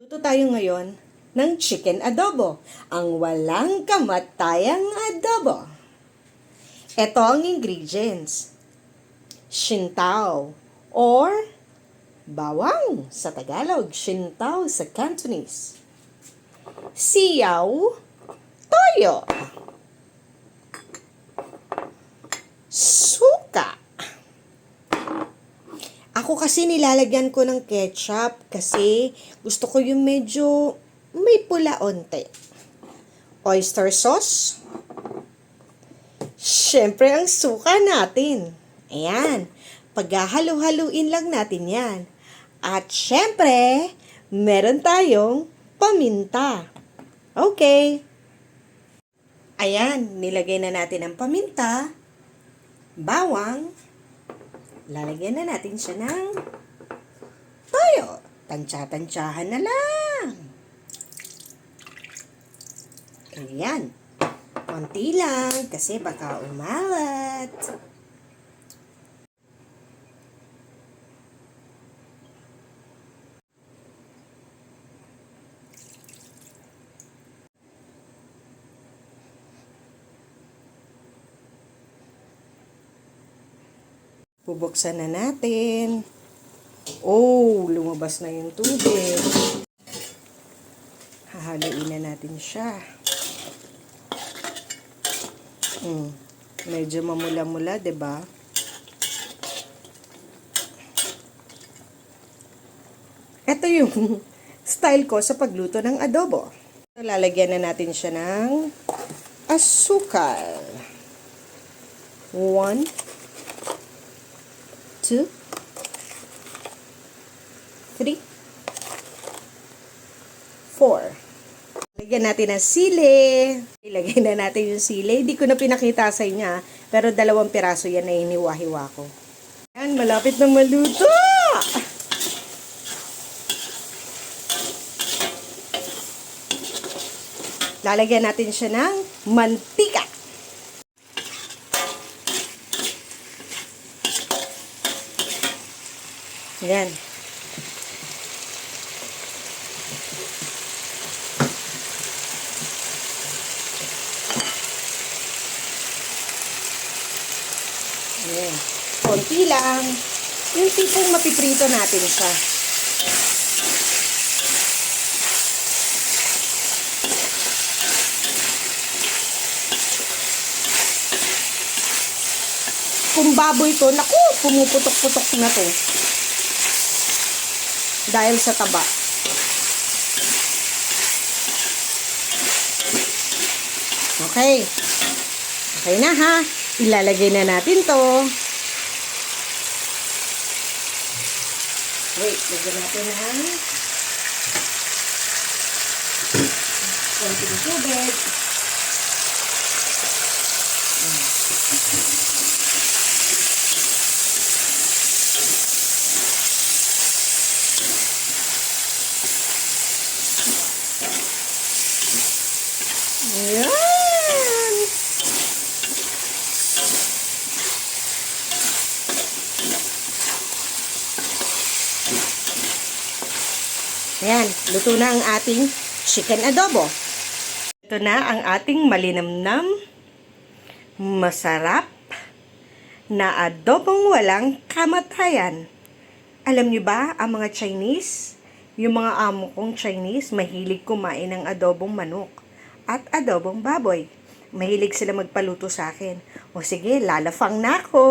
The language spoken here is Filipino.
Luto tayo ngayon ng chicken adobo, ang walang kamatayang adobo. Ito ang ingredients. Shintaw or bawang sa Tagalog, shintaw sa Cantonese. Siyaw, toyo. Suka. Ako kasi nilalagyan ko ng ketchup kasi gusto ko yung medyo may pula onte. Oyster sauce. Siyempre ang suka natin. Ayan. Paghahalo-haluin lang natin yan. At siyempre, meron tayong paminta. Okay. Ayan, nilagay na natin ang paminta, bawang, lalagyan na natin siya ng toyo. Tansya-tansyahan na lang. Ayan. Konti lang kasi baka umalat. Bubuksan na natin. Oh, lumabas na yung tubig. Hahaluin na natin siya. Medyo mamula-mula, 'di ba? Ito yung style ko sa pagluto ng adobo. Lalagyan na natin siya ng asukal. 1, 2, 3, 4. Lagyan natin ng sili. Ilagay na natin yung sili. Hindi ko na pinakita sa inyo, pero 2 piraso yan na iniwa-hiwa ko. Yan, malapit na maluto! Lalagyan natin siya ng mantika. Yan. Ayan. Konti lang. Yung tipong mapiprito natin siya. Kung baboy to, naku, pumuputok-putok na to. Dahil sa taba. Okay. Okay na ha. Ilalagay na natin to. Wait, lagyan natin ng konting tubig. Ayan. Ayan, luto na ang ating chicken adobo. Ito na ang ating malinamnam, masarap na adobong walang kamatayan. Alam niyo ba, ang mga Chinese, yung mga amo kong Chinese, mahilig kumain ng adobong manok at adobong baboy. Mahilig sila magpaluto sa akin. O sige, lalafang na ako.